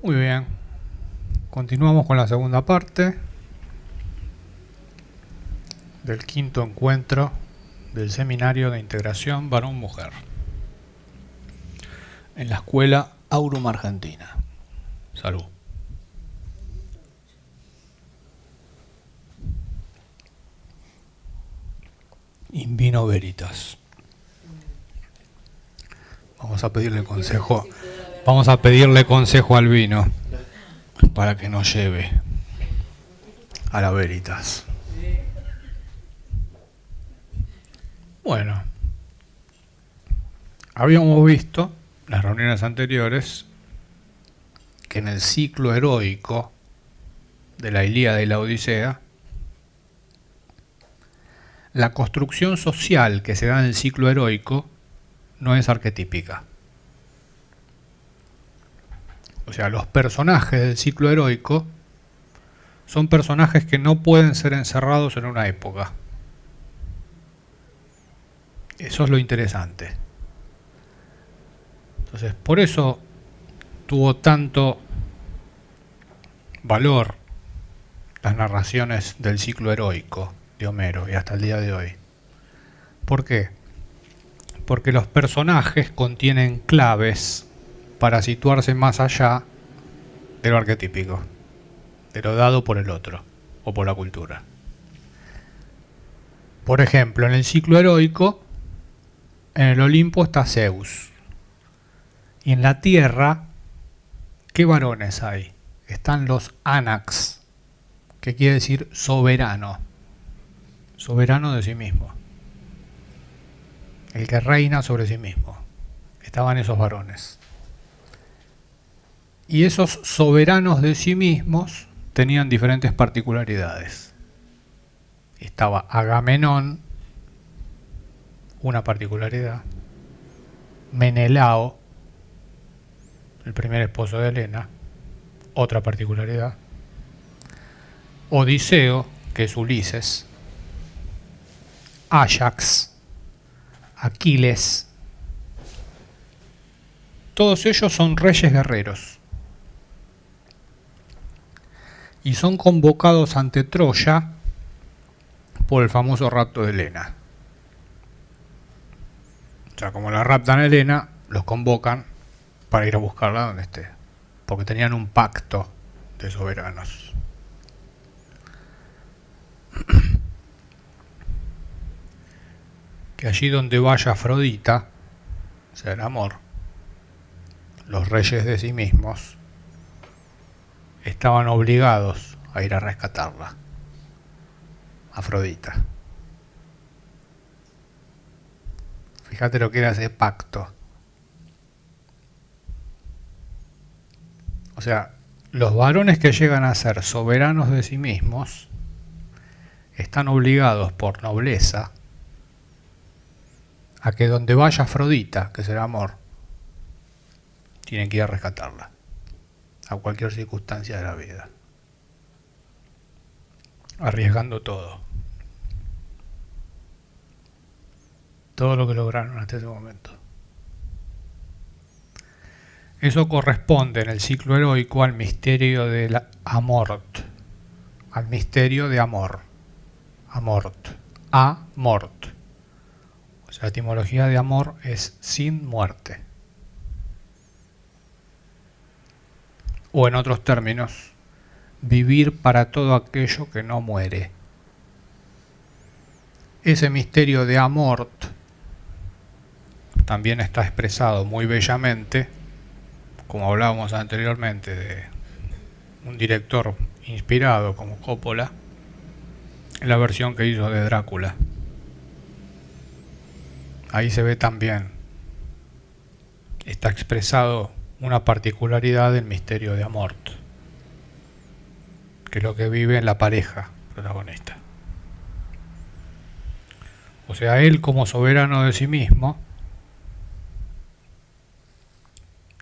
Muy bien, continuamos con la segunda parte del quinto encuentro del Seminario de Integración Varón-Mujer en la Escuela Aurum Argentina. Salud. In vino veritas. Vamos a pedirle consejo. Vamos a pedirle consejo al vino para que nos lleve a la veritas. Bueno, habíamos visto en las reuniones anteriores que en el ciclo heroico de la Ilíada y la Odisea, la construcción social que se da en el ciclo heroico no es arquetípica. O sea, los personajes del ciclo heroico son personajes que no pueden ser encerrados en una época. Eso es lo interesante. Entonces, por eso tuvo tanto valor las narraciones del ciclo heroico de Homero y hasta el día de hoy. ¿Por qué? Porque los personajes contienen claves para situarse más allá de lo arquetípico, de lo dado por el otro o por la cultura. Por ejemplo, en el ciclo heroico, en el Olimpo está Zeus. Y en la Tierra, ¿qué varones hay? Están los Anax, que quiere decir soberano. Soberano de sí mismo. El que reina sobre sí mismo. Estaban esos varones. Y esos soberanos de sí mismos tenían diferentes particularidades. Estaba Agamenón, una particularidad. Menelao, el primer esposo de Helena, otra particularidad. Odiseo, que es Ulises. Áyax, Aquiles. Todos ellos son reyes guerreros. Y son convocados ante Troya por el famoso rapto de Helena. O sea, como la raptan a Helena, los convocan para ir a buscarla donde esté, porque tenían un pacto de soberanos. Que allí donde vaya Afrodita, o sea, el amor, los reyes de sí mismos estaban obligados a ir a rescatarla, Afrodita. Fíjate lo que era ese pacto. O sea, los varones que llegan a ser soberanos de sí mismos están obligados por nobleza a que donde vaya Afrodita, que es el amor, tienen que ir a rescatarla, a cualquier circunstancia de la vida, arriesgando todo lo que lograron hasta ese momento. Eso corresponde en el ciclo heroico al misterio del amort, al misterio de amor, amort, amort. O sea, la etimología de amor es sin muerte. O en otros términos, vivir para todo aquello que no muere. Ese misterio de amort también está expresado muy bellamente, como hablábamos anteriormente de un director inspirado como Coppola, en la versión que hizo de Drácula. Ahí se ve también, está expresado una particularidad del misterio de amort, que es lo que vive en la pareja protagonista. O sea, él como soberano de sí mismo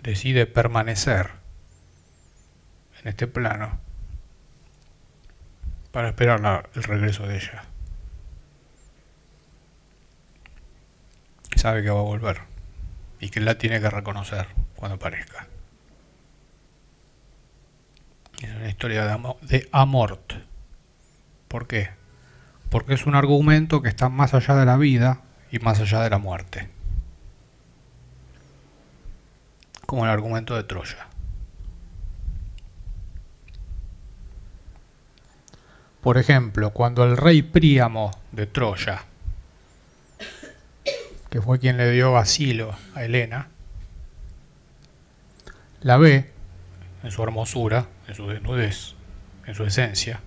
decide permanecer en este plano para esperar el regreso de ella. Sabe que va a volver y que la tiene que reconocer cuando aparezca. Es una historia de Amort. ¿Por qué? Porque es un argumento que está más allá de la vida y más allá de la muerte. Como el argumento de Troya. Por ejemplo, cuando el rey Príamo de Troya, que fue quien le dio asilo a Helena, la ve en su hermosura, en su desnudez, en su esencia,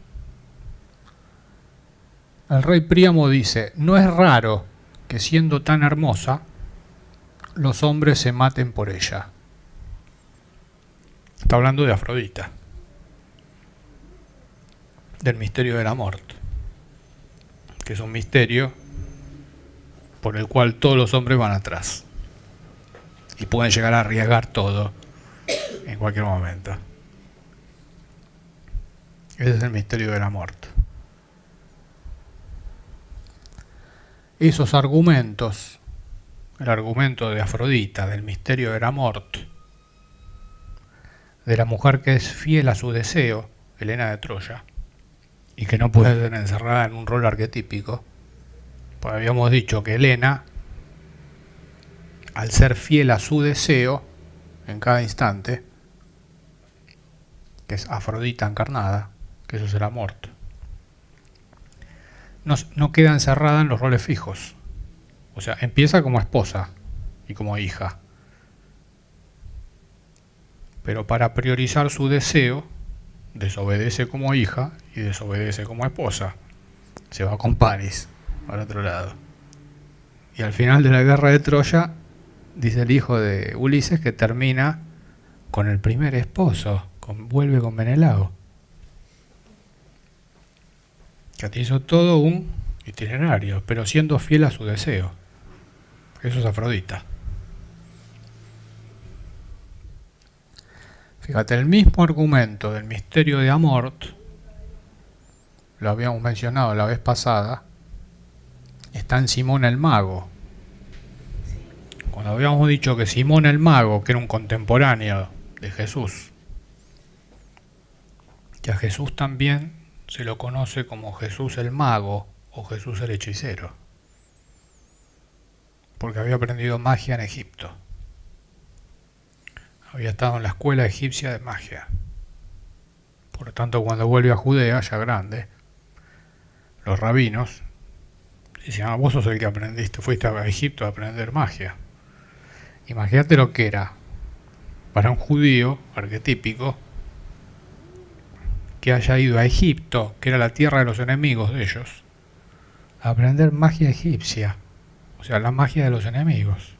el rey Príamo dice: no es raro que siendo tan hermosa, los hombres se maten por ella. Está hablando de Afrodita, del misterio del amor, que es un misterio por el cual todos los hombres van atrás y pueden llegar a arriesgar todo en cualquier momento. Ese es el misterio del amor. Esos argumentos, el argumento de Afrodita, del misterio del amor, de la mujer que es fiel a su deseo, Helena de Troya, y que no puede ser encerrada en un rol arquetípico, pues habíamos dicho que Helena, al ser fiel a su deseo en cada instante, que es Afrodita encarnada, que eso es el amor, no queda encerrada en los roles fijos. O sea, empieza como esposa y como hija, pero para priorizar su deseo, desobedece como hija y desobedece como esposa. Se va con Paris al otro lado. Y al final de la guerra de Troya, dice el hijo de Ulises que termina con el primer esposo, vuelve con Menelao. Que te hizo todo un itinerario, pero siendo fiel a su deseo. Eso es Afrodita. Fíjate, el mismo argumento del misterio de Amort, lo habíamos mencionado la vez pasada, está en Simón el Mago. Cuando habíamos dicho que Simón el Mago, que era un contemporáneo de Jesús, que a Jesús también se lo conoce como Jesús el Mago o Jesús el Hechicero, porque había aprendido magia en Egipto. Había estado en la escuela egipcia de magia. Por lo tanto, cuando vuelve a Judea, ya grande, los rabinos decían: vos sos el que aprendiste, fuiste a Egipto a aprender magia. Imagínate lo que era para un judío arquetípico que haya ido a Egipto, que era la tierra de los enemigos de ellos, a aprender magia egipcia, o sea, la magia de los enemigos,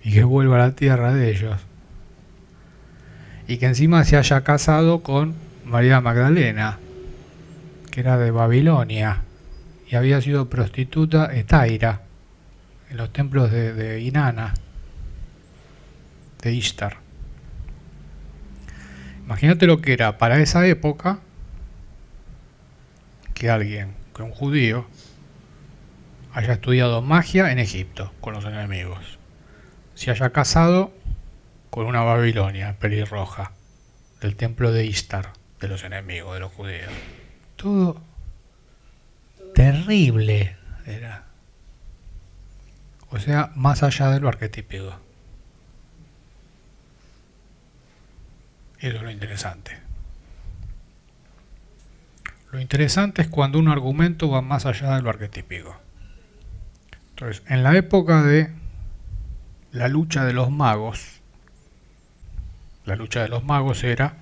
y que vuelva a la tierra de ellos, y que encima se haya casado con María Magdalena, que era de Babilonia, y había sido prostituta etaira en los templos de Inanna, de Ishtar. Imagínate lo que era para esa época que alguien, que un judío, haya estudiado magia en Egipto con los enemigos, se haya casado con una Babilonia pelirroja del templo de Ishtar, de los enemigos de los judíos. Todo terrible era. O sea, más allá de lo arquetípico. Eso es lo interesante. Lo interesante es cuando un argumento va más allá de lo arquetípico. Entonces, en la época de la lucha de los magos, la lucha de los magos era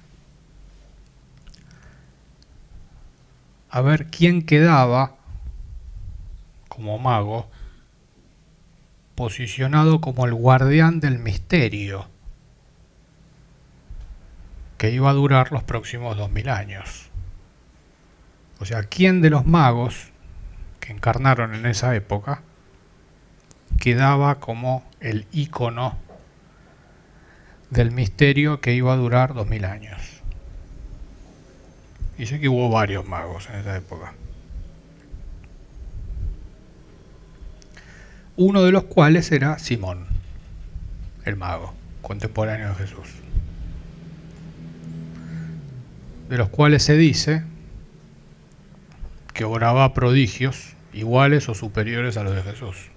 a ver quién quedaba como mago posicionado como el guardián del misterio que iba a durar los próximos 2000 años. O sea, quién de los magos que encarnaron en esa época quedaba como el ícono del misterio que iba a durar 2000 años. Y sé que hubo varios magos en esa época. Uno de los cuales era Simón, el mago, contemporáneo de Jesús. de los cuales se dice que obraba prodigios iguales o superiores a los de Jesús.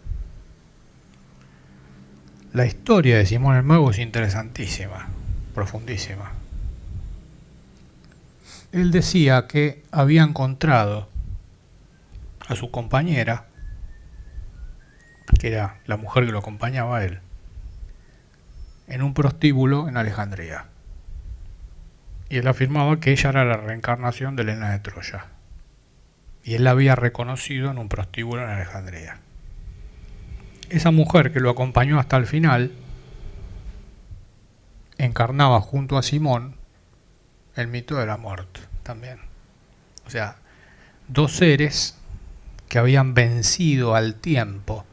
La historia de Simón el Mago es interesantísima, profundísima. Él decía que había encontrado a su compañera, que era la mujer que lo acompañaba a él, en un prostíbulo en Alejandría. Y él afirmaba que ella era la reencarnación de Helena de Troya. Y él la había reconocido en un prostíbulo en Alejandría. Esa mujer que lo acompañó hasta el final encarnaba junto a Simón el mito de la muerte también. O sea, dos seres que habían vencido al tiempo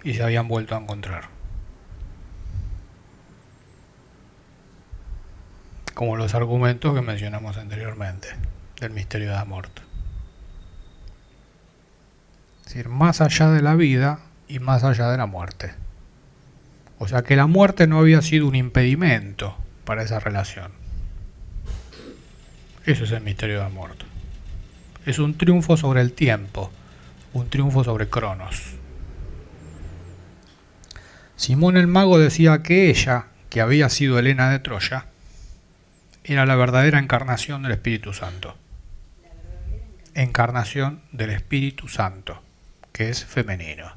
y se habían vuelto a encontrar. Como los argumentos que mencionamos anteriormente del misterio de la muerte. Es decir, más allá de la vida y más allá de la muerte. O sea que la muerte no había sido un impedimento para esa relación. Eso es el misterio de la muerte. Es un triunfo sobre el tiempo, un triunfo sobre Cronos. Simón el Mago decía que ella, que había sido Helena de Troya, era la verdadera encarnación del Espíritu Santo. Encarnación del Espíritu Santo, que es femenino.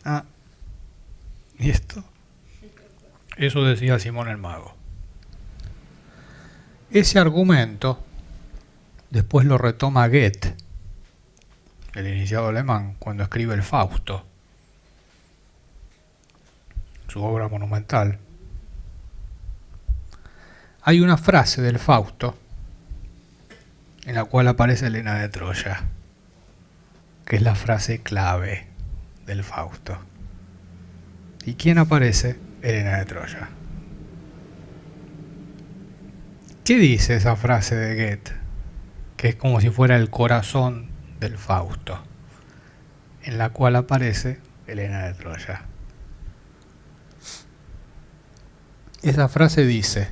Ah, ¿y esto? Eso decía Simón el Mago. Ese argumento después lo retoma Goethe, el iniciado alemán, cuando escribe el Fausto, su obra monumental. Hay una frase del Fausto en la cual aparece Helena de Troya, que es la frase clave del Fausto. ¿Y quién aparece? Helena de Troya. ¿Qué dice esa frase de Goethe? Que es como si fuera el corazón del Fausto, en la cual aparece Helena de Troya. Esa frase dice: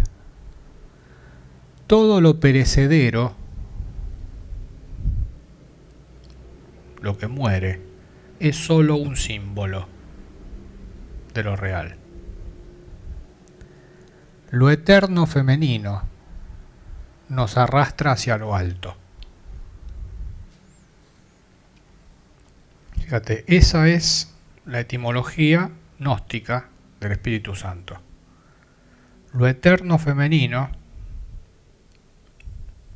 todo lo perecedero, lo que muere, es solo un símbolo de lo real. Lo eterno femenino nos arrastra hacia lo alto. Fíjate, esa es la etimología gnóstica del Espíritu Santo. Lo eterno femenino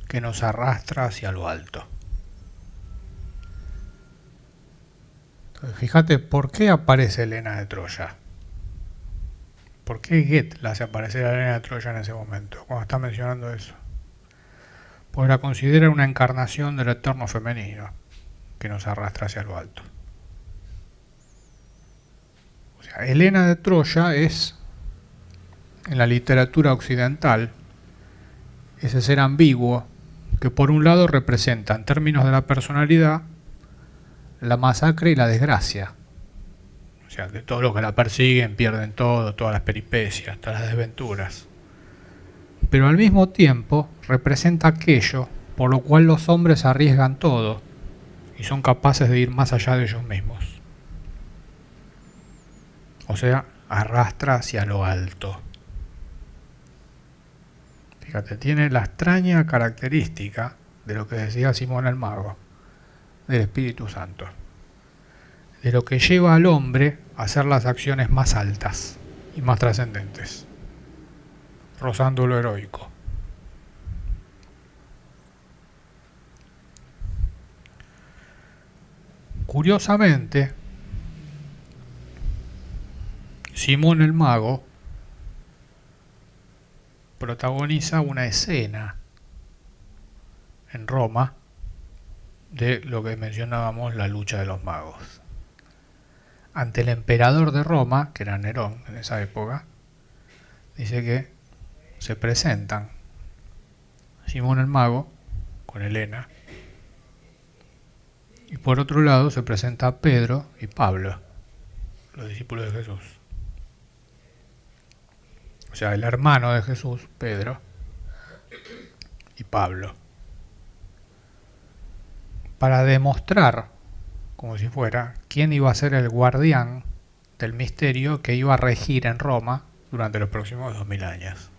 que nos arrastra hacia lo alto. Entonces, fíjate, ¿por qué aparece Helena de Troya? ¿Por qué Goethe la hace aparecer a Helena de Troya en ese momento, cuando está mencionando eso? Pues la considera una encarnación del eterno femenino que nos arrastra hacia lo alto. O sea, Helena de Troya es, en la literatura occidental, ese ser ambiguo que por un lado representa en términos de la personalidad la masacre y la desgracia. O sea, de todo lo que la persiguen, pierden todo, todas las peripecias, todas las desventuras. Pero al mismo tiempo representa aquello por lo cual los hombres arriesgan todo y son capaces de ir más allá de ellos mismos. O sea, arrastra hacia lo alto. Fíjate, tiene la extraña característica de lo que decía Simón el Mago, del Espíritu Santo, de lo que lleva al hombre a hacer las acciones más altas y más trascendentes, rozando lo heroico. Curiosamente, Simón el Mago protagoniza una escena en Roma de lo que mencionábamos, la lucha de los magos. Ante el emperador de Roma, que era Nerón en esa época, dice que se presentan Simón el Mago con Helena, y por otro lado se presenta Pedro y Pablo, los discípulos de Jesús. O sea, el hermano de Jesús, Pedro, y Pablo, para demostrar, como si fuera, quién iba a ser el guardián del misterio que iba a regir en Roma durante los próximos 2000 años.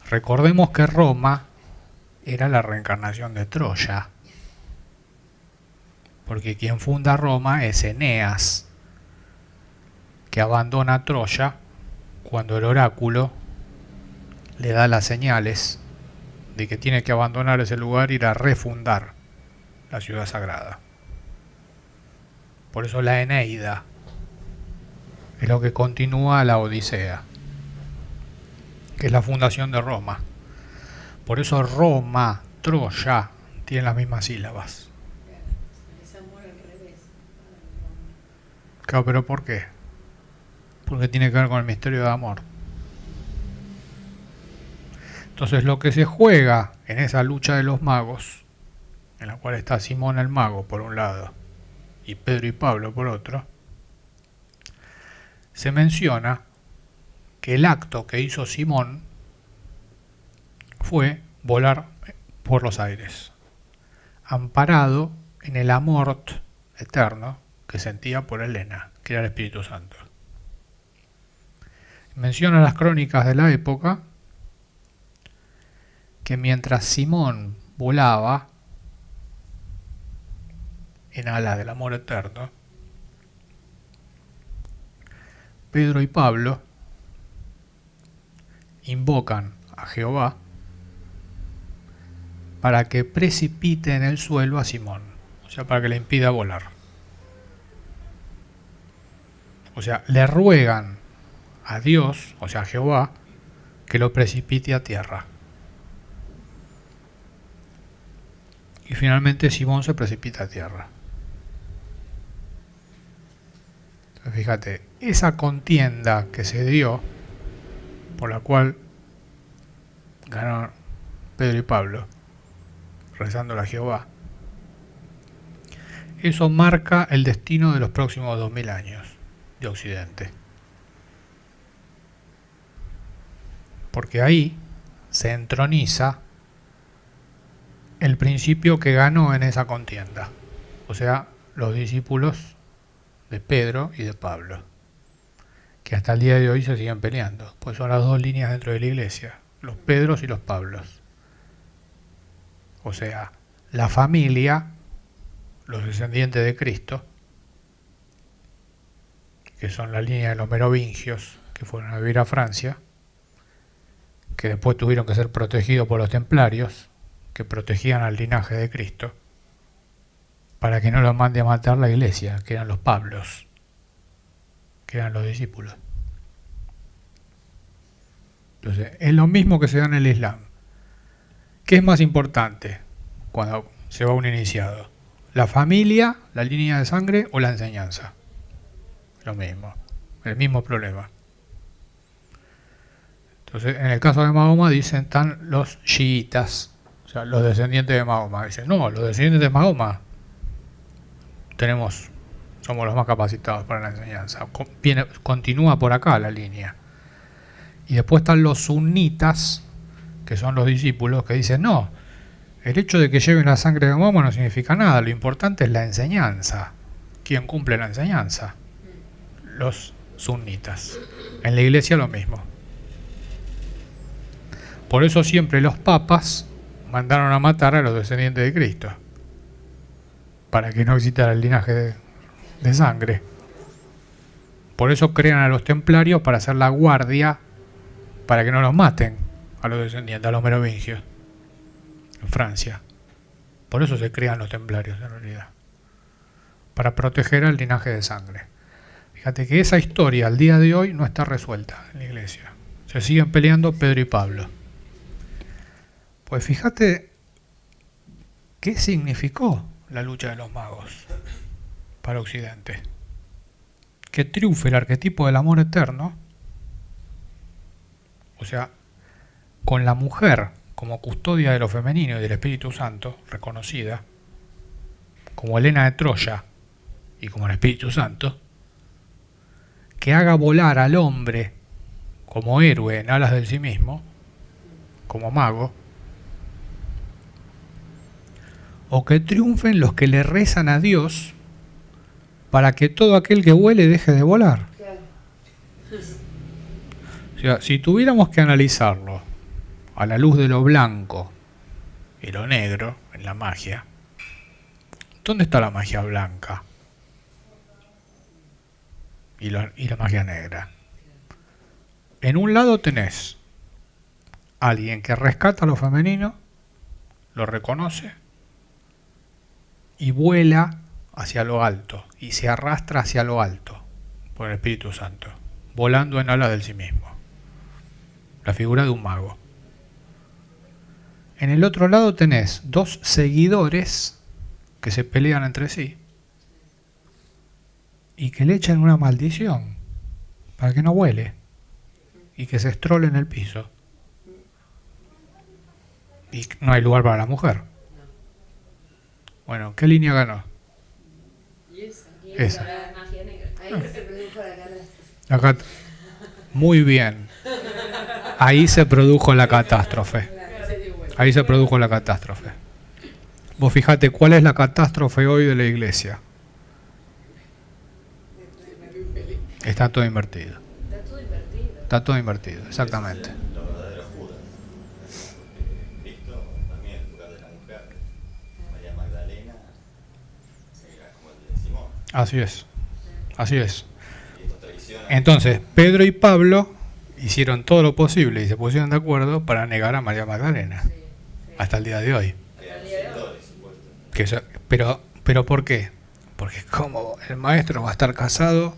Recordemos que Roma era la reencarnación de Troya, porque quien funda Roma es Eneas, que abandona Troya cuando el oráculo le da las señales de que tiene que abandonar ese lugar y ir a refundar la ciudad sagrada. Por eso la Eneida es lo que continúa la Odisea, que es la fundación de Roma. Por eso Roma, Troya, tienen las mismas sílabas. Claro, pero ¿por qué? Porque tiene que ver con el misterio de amor. Entonces lo que se juega en esa lucha de los magos, en la cual está Simón el mago por un lado y Pedro y Pablo por otro, se menciona que el acto que hizo Simón fue volar por los aires, amparado en el amor eterno que sentía por Helena, que era el Espíritu Santo. Menciona las crónicas de la época que mientras Simón volaba en alas del amor eterno, Pedro y Pablo invocan a Jehová para que precipite en el suelo a Simón, o sea, para que le impida volar. O sea, le ruegan a Dios, o sea, a Jehová, que lo precipite a tierra. Y finalmente Simón se precipita a tierra. Entonces, fíjate, esa contienda que se dio, por la cual ganaron Pedro y Pablo, rezándole a Jehová, eso marca el destino de los próximos 2000 años de Occidente. Porque ahí se entroniza el principio que ganó en esa contienda, o sea, los discípulos de Pedro y de Pablo, que hasta el día de hoy se siguen peleando, pues son las dos líneas dentro de la iglesia, los Pedros y los Pablos. O sea, la familia, los descendientes de Cristo, que son la línea de los merovingios, que fueron a vivir a Francia, que después tuvieron que ser protegidos por los templarios, que protegían al linaje de Cristo, para que no los mande a matar la iglesia, que eran los Pablos, que eran los discípulos. Entonces, es lo mismo que se da en el Islam. ¿Qué es más importante cuando se va un iniciado? ¿La familia, la línea de sangre o la enseñanza? Lo mismo, el mismo problema. Entonces, en el caso de Mahoma dicen están los chiitas, o sea, los descendientes de Mahoma. Dicen, no, los descendientes de Mahoma somos los más capacitados para la enseñanza. Continúa por acá la línea. Y después están los sunitas, que son los discípulos, que dicen, no, el hecho de que lleven la sangre de Mahoma no significa nada, lo importante es la enseñanza. ¿Quién cumple la enseñanza? Los sunitas. En la iglesia lo mismo. Por eso siempre los papas mandaron a matar a los descendientes de Cristo, para que no existiera el linaje de sangre. Por eso crean a los templarios para hacer la guardia, para que no los maten a los descendientes, a los merovingios, en Francia. Por eso se crean los templarios en realidad, para proteger al linaje de sangre. Fíjate que esa historia al día de hoy no está resuelta en la iglesia. Se siguen peleando Pedro y Pablo. Pues fíjate qué significó la lucha de los magos para Occidente. Que triunfe el arquetipo del amor eterno, o sea, con la mujer como custodia de lo femenino y del Espíritu Santo, reconocida, como Helena de Troya y como el Espíritu Santo, que haga volar al hombre como héroe en alas del sí mismo, como mago, o que triunfen los que le rezan a Dios para que todo aquel que vuele deje de volar. O sea, si tuviéramos que analizarlo a la luz de lo blanco y lo negro en la magia, ¿dónde está la magia blanca y la magia negra? En un lado tenés a alguien que rescata lo femenino, lo reconoce y vuela hacia lo alto y se arrastra hacia lo alto por el Espíritu Santo, volando en alas del sí mismo. La figura de un mago. En el otro lado tenés dos seguidores que se pelean entre sí y que le echan una maldición para que no vuele y que se estrole en el piso. Y no hay lugar para la mujer. Bueno, ¿qué línea ganó? Esa. Acá, muy bien. Ahí se produjo la catástrofe. Ahí se produjo la catástrofe. Vos fijate cuál es la catástrofe hoy de la iglesia. Está todo invertido. Está todo invertido, exactamente. Así es, así es. Entonces, Pedro y Pablo hicieron todo lo posible y se pusieron de acuerdo para negar a María Magdalena. Hasta el día de hoy. Pero ¿por qué? Porque como el maestro va a estar casado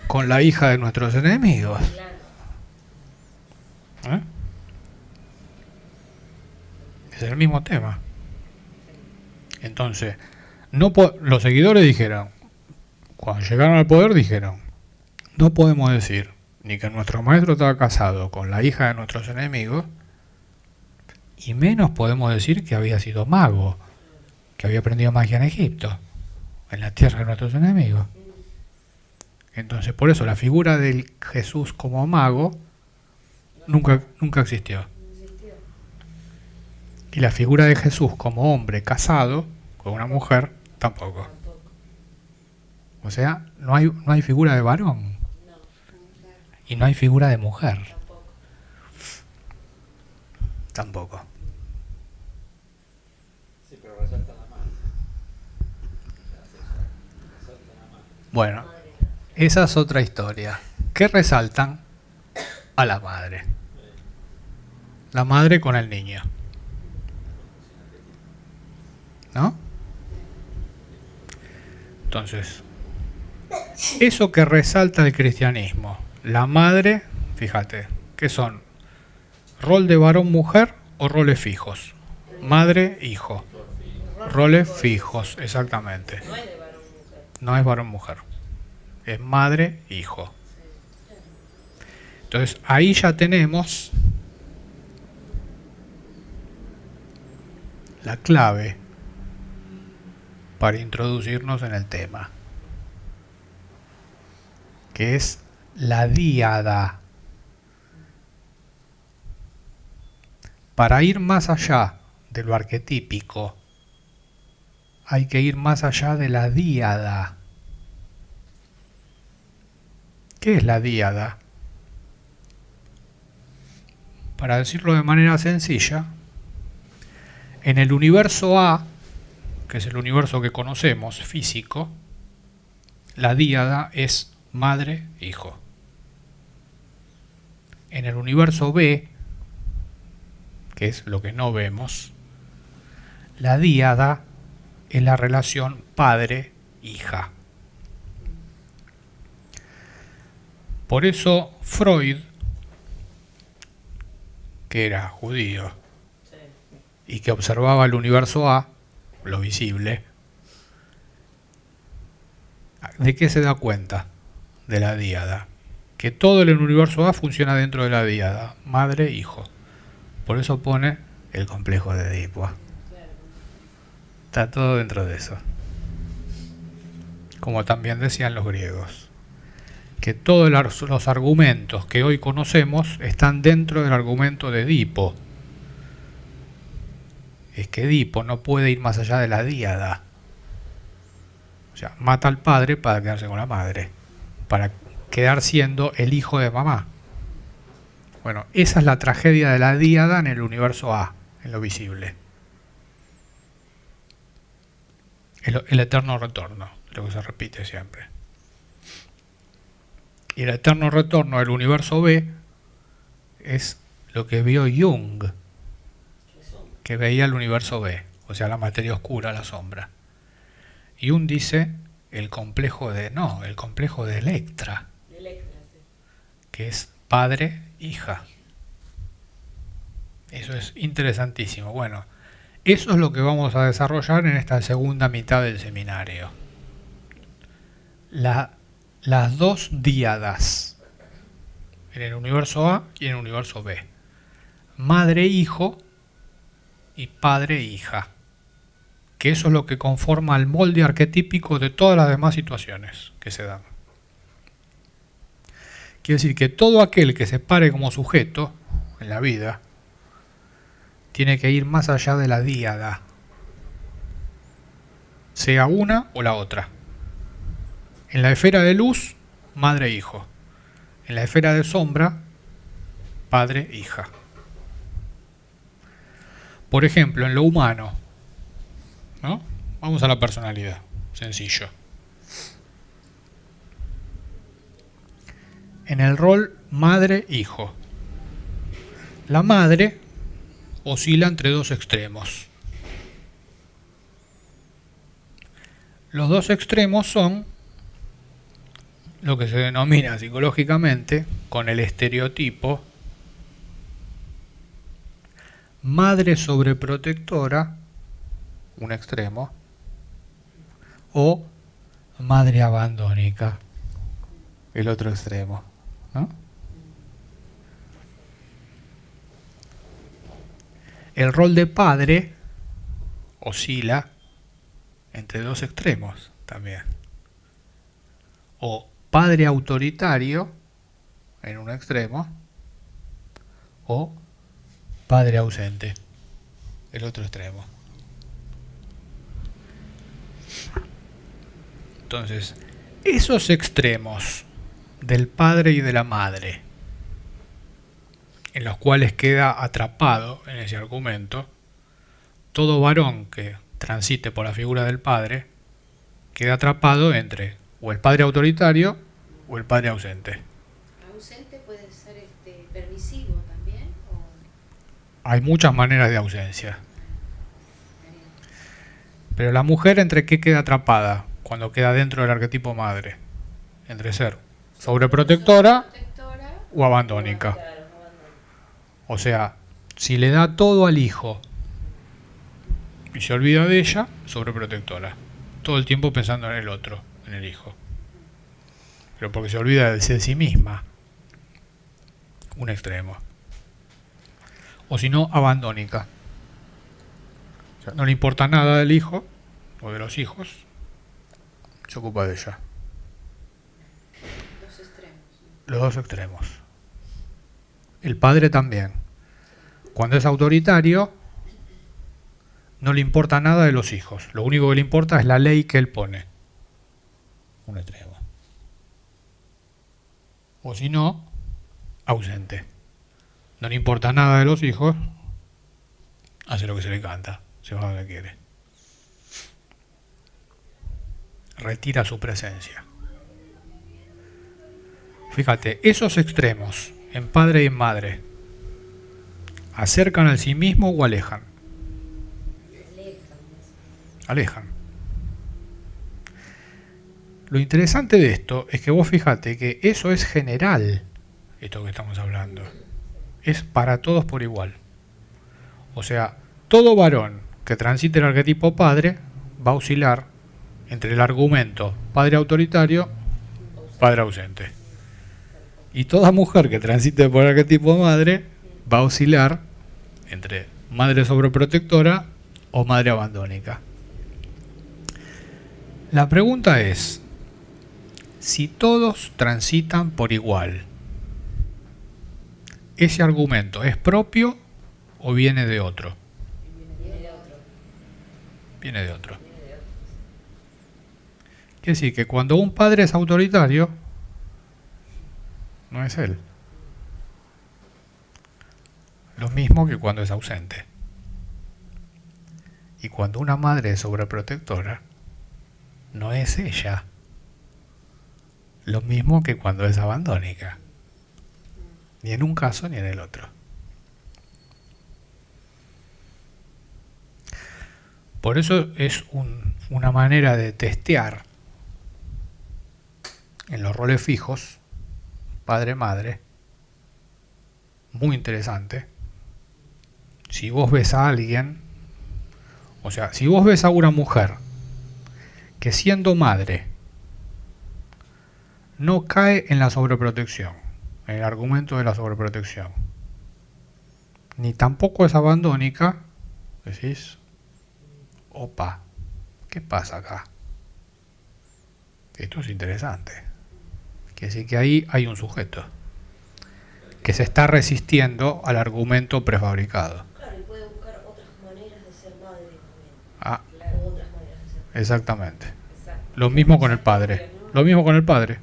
con la hija de nuestros enemigos. ¿Eh? Es el mismo tema. Entonces, los seguidores dijeron, cuando llegaron al poder dijeron, no podemos decir ni que nuestro maestro estaba casado con la hija de nuestros enemigos, y menos podemos decir que había sido mago, que había aprendido magia en Egipto, en la tierra de nuestros enemigos. Entonces, por eso la figura del Jesús como mago nunca existió. Y la figura de Jesús como hombre casado con una mujer tampoco. O sea, no hay figura de varón. Y no hay figura de mujer. Tampoco. Sí, pero resalta la madre. Bueno, esa es otra historia. ¿Qué resaltan? A la madre. La madre con el niño. ¿No? Entonces, eso que resalta el cristianismo, la madre, fíjate, ¿qué son? ¿Rol de varón-mujer o roles fijos? Madre-hijo. Roles fijos, exactamente. No es varón-mujer. Es madre-hijo. Entonces, ahí ya tenemos la clave para introducirnos en el tema, que es la díada. Para ir más allá de lo arquetípico, hay que ir más allá de la díada. ¿Qué es la díada? Para decirlo de manera sencilla, en el universo A, que es el universo que conocemos, físico, la díada es madre-hijo. En el universo B, que es lo que no vemos, la díada es la relación padre-hija. Por eso Freud, que era judío y que observaba el universo A, lo visible, ¿de qué se da cuenta? De la díada. Que todo el universo A funciona dentro de la díada, madre-hijo. Por eso pone el complejo de Edipo. Está todo dentro de eso. Como también decían los griegos, que todos los argumentos que hoy conocemos están dentro del argumento de Edipo. es que Edipo no puede ir más allá de la díada. O sea, mata al padre para quedarse con la madre, para quedar siendo el hijo de mamá. Bueno, esa es la tragedia de la díada en el universo A, en lo visible. El eterno retorno, lo que se repite siempre. Y el eterno retorno del universo B es lo que vio Jung, que veía el universo B, o sea, la materia oscura, la sombra. Jung dice el complejo de Electra, que es padre-hija. Eso es interesantísimo. Bueno, eso es lo que vamos a desarrollar en esta segunda mitad del seminario. Las dos díadas en el universo A y en el universo B. Madre-hijo y padre-hija. Que eso es lo que conforma el molde arquetípico de todas las demás situaciones que se dan. Quiere decir que todo aquel que se pare como sujeto en la vida tiene que ir más allá de la díada, sea una o la otra. En la esfera de luz, madre-hijo. En la esfera de sombra, padre-hija. Por ejemplo, en lo humano, ¿no? Vamos a la personalidad, sencillo. En el rol madre-hijo, la madre oscila entre dos extremos. Los dos extremos son lo que se denomina psicológicamente con el estereotipo madre sobreprotectora, un extremo, o madre abandónica, el otro extremo, ¿no? El rol de padre oscila entre dos extremos también. O padre autoritario en un extremo, o padre ausente, el otro extremo. Entonces, esos extremos del padre y de la madre, en los cuales queda atrapado en ese argumento, todo varón que transite por la figura del padre queda atrapado entre o el padre autoritario o el padre ausente. ¿Ausente puede ser permisivo también? ¿O? Hay muchas maneras de ausencia. Pero la mujer, ¿entre qué queda atrapada cuando queda dentro del arquetipo madre? Entre ser sobreprotectora o abandónica. O sea, si le da todo al hijo y se olvida de ella, sobreprotectora. Todo el tiempo pensando en el otro, en el hijo. Pero porque se olvida de sí misma. Un extremo. O si no, abandónica. O sea, no le importa nada del hijo o de los hijos, se ocupa de ella. Dos extremos. Los dos extremos. El padre también. Cuando es autoritario, no le importa nada de los hijos. Lo único que le importa es la ley que él pone. Un extremo. O si no, ausente. No le importa nada de los hijos, hace lo que se le canta, se va donde quiere. Retira su presencia. Fíjate, esos extremos, en padre y en madre, ¿acercan al sí mismo o alejan? Alejan. Lo interesante de esto es que vos fíjate que eso es general, esto que estamos hablando. Es para todos por igual. O sea, todo varón que transite el arquetipo padre va a oscilar entre el argumento padre autoritario, padre ausente. Y toda mujer que transite por el arquetipo madre va a oscilar entre madre sobreprotectora o madre abandónica. La pregunta es, si todos transitan por igual, ¿ese argumento es propio o viene de otro? viene de otro. Quiere decir que cuando un padre es autoritario, no es él. Lo mismo que cuando es ausente. Y cuando una madre es sobreprotectora, no es ella. Lo mismo que cuando es abandónica. Ni en un caso ni en el otro. Por eso es una manera de testear en los roles fijos, padre-madre, muy interesante. Si vos ves a alguien, o sea, si vos ves a una mujer que siendo madre no cae en la sobreprotección, en el argumento de la sobreprotección, ni tampoco es abandónica, decís, opa, ¿qué pasa acá? Esto es interesante. Quiere decir que ahí hay un sujeto que se está resistiendo al argumento prefabricado. Claro, y puede buscar otras maneras de ser madre también. Ah, O otras maneras de ser madre. exactamente. Exacto. Lo mismo con el padre. Lo mismo con el padre.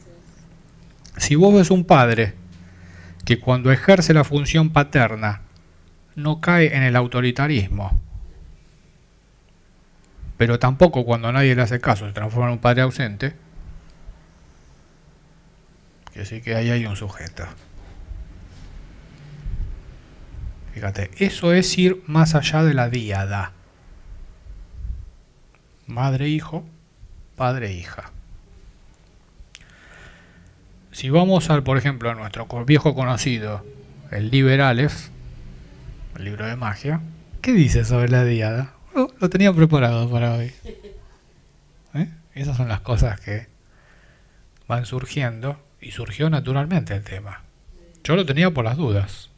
Si vos ves un padre que cuando ejerce la función paterna no cae en el autoritarismo, pero tampoco cuando nadie le hace caso se transforma en un padre ausente, quiere decir que ahí hay un sujeto. Fíjate, eso es ir más allá de la díada. Madre-hijo, padre-hija. Si vamos al, por ejemplo, a nuestro viejo conocido, el Liber Aleph, el libro de magia, ¿qué dice sobre la díada? Oh, lo tenía preparado para hoy. Esas son las cosas que van surgiendo y surgió naturalmente el tema. Yo lo tenía por las dudas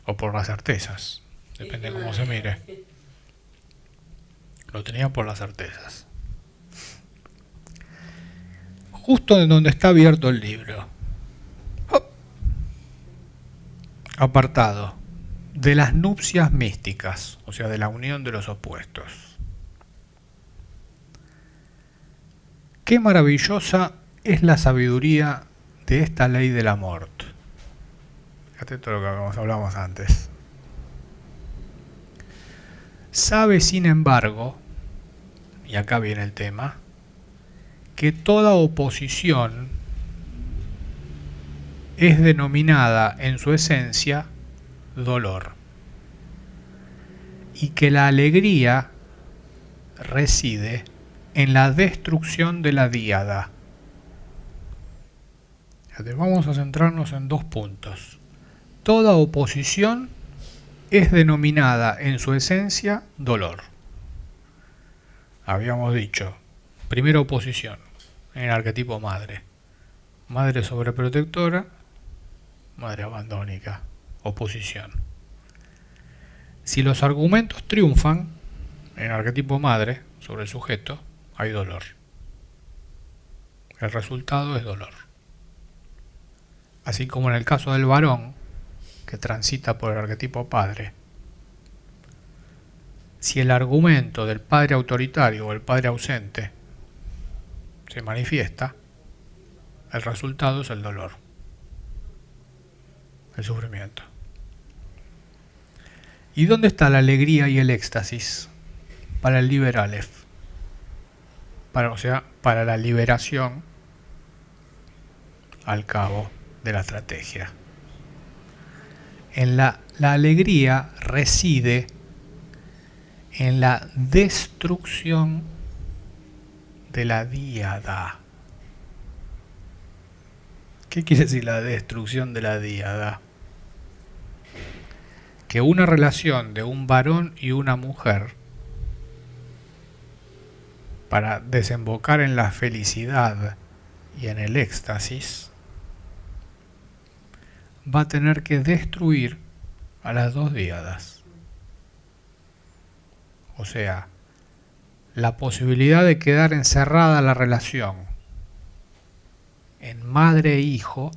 o por las certezas, depende de cómo se mire. Lo tenía por las certezas. Justo en donde está abierto el libro, apartado de las nupcias místicas, o sea, de la unión de los opuestos. Qué maravillosa es la sabiduría de esta ley del amor. Fíjate todo lo que hablamos antes. Sabe, sin embargo, y acá viene el tema, que toda oposición es denominada en su esencia dolor, y que la alegría reside en la destrucción de la díada. Vamos a centrarnos en dos puntos. Toda oposición es denominada en su esencia dolor. Habíamos dicho, primera oposición en el arquetipo madre. Madre sobreprotectora, madre abandónica. Oposición. Si los argumentos triunfan en el arquetipo madre sobre el sujeto, hay dolor. El resultado es dolor. Así como en el caso del varón, que transita por el arquetipo padre, si el argumento del padre autoritario o el padre ausente se manifiesta, el resultado es el dolor, el sufrimiento. ¿Y dónde está la alegría y el éxtasis para el Liber Aleph? O sea, para la liberación al cabo de la estrategia. La alegría reside en la destrucción de la díada. ¿Qué quiere decir la destrucción de la díada? Que una relación de un varón y una mujer, para desembocar en la felicidad y en el éxtasis, va a tener que destruir a las dos díadas. O sea, la posibilidad de quedar encerrada la relación en madre e hijo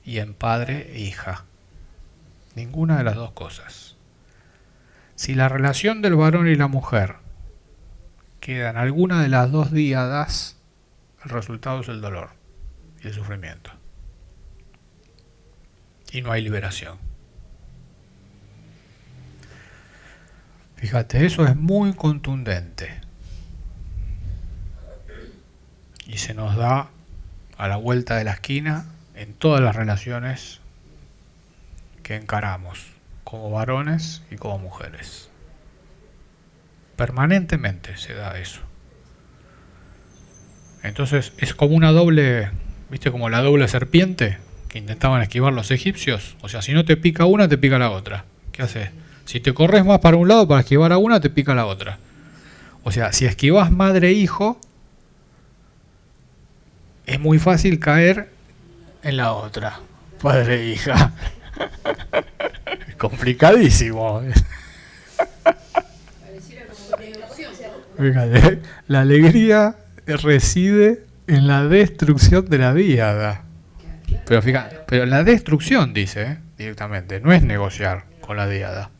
y en padre e hija. Ninguna de las dos cosas. Si la relación del varón y la mujer queda en alguna de las dos díadas, el resultado es el dolor y el sufrimiento. Y no hay liberación. Fíjate, eso es muy contundente. Y se nos da a la vuelta de la esquina en todas las relaciones que encaramos, como varones y como mujeres. Permanentemente se da eso. Entonces es como una doble, ¿viste? Como la doble serpiente que intentaban esquivar los egipcios. O sea, si no te pica una, te pica la otra. ¿Qué haces? Si te corres más para un lado para esquivar a una, te pica la otra. O sea, si esquivas madre e hijo, es muy fácil caer en la otra. Padre e hija. Es complicadísimo. Pareciera como que tiene opción. Fíjate, la alegría reside en la destrucción de la díada. Pero fíjate, pero la destrucción dice directamente, no es negociar con la díada.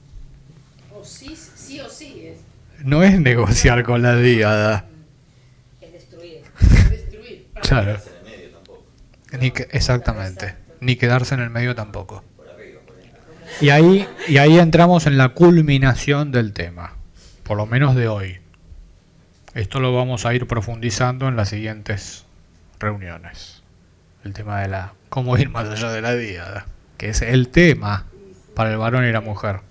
O sí o sí es. No es negociar con la díada. Es destruir. Es destruir. Claro. En el medio tampoco. Exactamente. Ni quedarse en el medio tampoco. Y ahí entramos en la culminación del tema, por lo menos de hoy. Esto lo vamos a ir profundizando en las siguientes reuniones. El tema de cómo ir más allá de la díada, que es el tema para el varón y la mujer.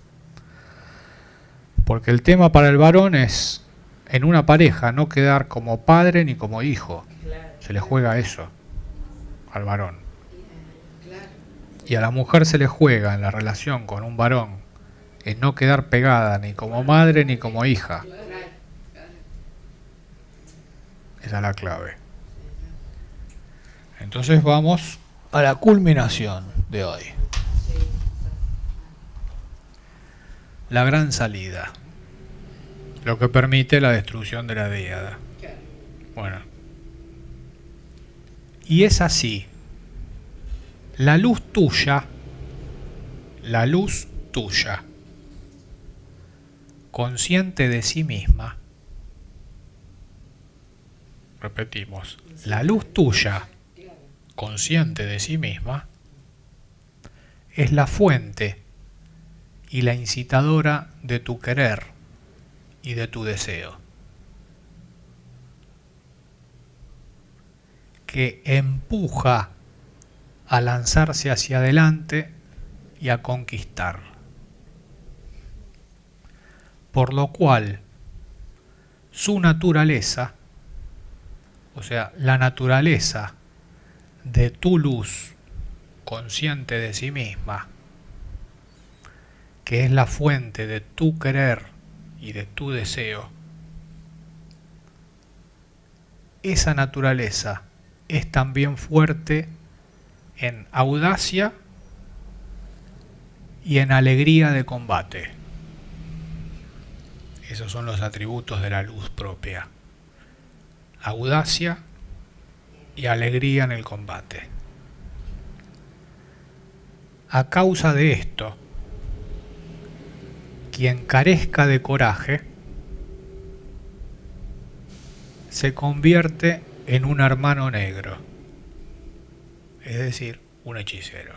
Porque el tema para el varón es, en una pareja, no quedar como padre ni como hijo. Se le juega eso al varón. Y a la mujer se le juega en la relación con un varón en no quedar pegada ni como madre ni como hija. Esa es la clave. Entonces vamos a la culminación de hoy. La gran salida. Lo que permite la destrucción de la díada. Bueno. Y es así. La luz tuya, consciente de sí misma, repetimos, la luz tuya, consciente de sí misma, es la fuente y la incitadora de tu querer y de tu deseo, que empuja a lanzarse hacia adelante y a conquistar. Por lo cual, su naturaleza, o sea, la naturaleza de tu luz consciente de sí misma, que es la fuente de tu querer y de tu deseo, esa naturaleza es también fuerte en audacia y en alegría de combate. Esos son los atributos de la luz propia. Audacia y alegría en el combate. A causa de esto, quien carezca de coraje se convierte en un hermano negro, es decir, un hechicero.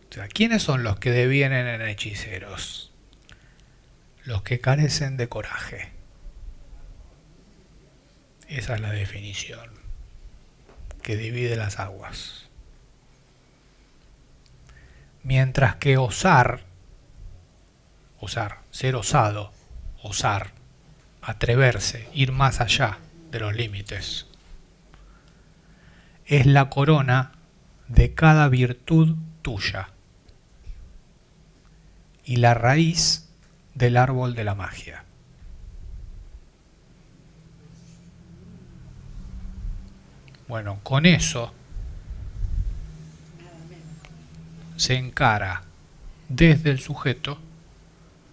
O sea, ¿quiénes son los que devienen en hechiceros? Los que carecen de coraje. Esa es la definición que divide las aguas. Mientras que osar, ser osado, osar, atreverse, ir más allá de los límites, es la corona de cada virtud tuya y la raíz del árbol de la magia. Bueno, con eso se encara desde el sujeto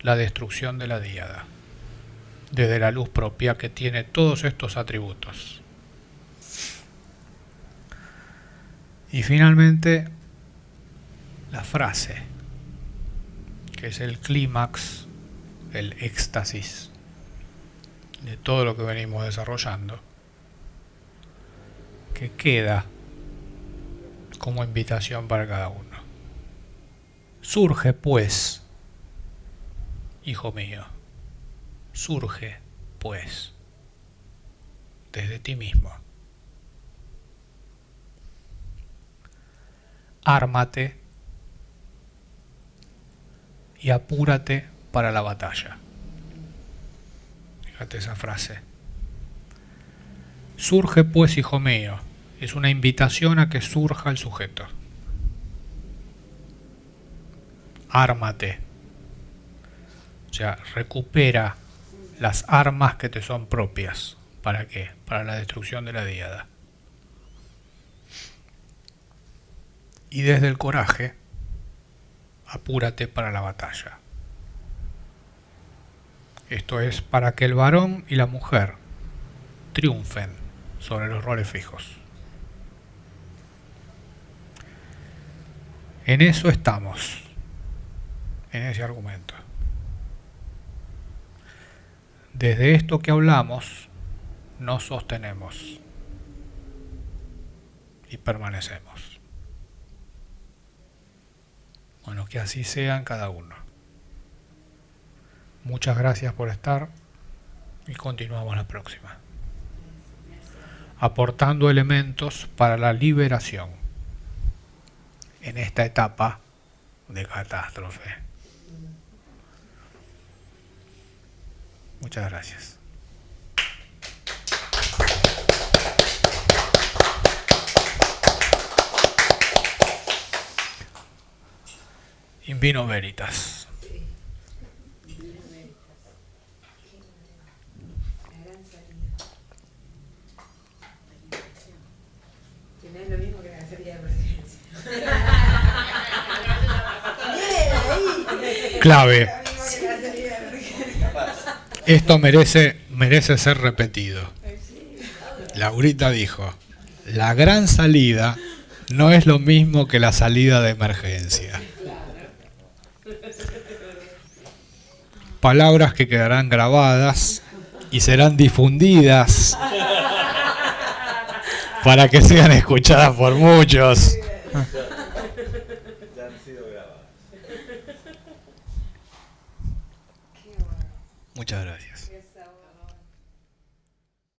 la destrucción de la díada, desde la luz propia que tiene todos estos atributos. Y finalmente, la frase que es el clímax, el éxtasis de todo lo que venimos desarrollando, que queda como invitación para cada uno. Surge pues, hijo mío, surge pues desde ti mismo. Ármate y apúrate para la batalla. Fíjate esa frase. Surge pues, hijo mío, es una invitación a que surja el sujeto. Ármate. O sea, recupera las armas que te son propias. ¿Para qué? Para la destrucción de la díada. Y desde el coraje, apúrate para la batalla. Esto es para que el varón y la mujer triunfen sobre los roles fijos. En eso estamos, en ese argumento. Desde esto que hablamos, nos sostenemos y permanecemos. Bueno, que así sea en cada uno. Muchas gracias por estar y continuamos la próxima. Aportando elementos para la liberación en esta etapa de catástrofe. Muchas gracias. In vino veritas. Que no es lo mismo que la salida de emergencia. Clave. Esto merece ser repetido. Laurita dijo, la gran salida no es lo mismo que la salida de emergencia. Palabras que quedarán grabadas y serán difundidas para que sean escuchadas por muchos. Ya han sido grabadas. Muchas gracias.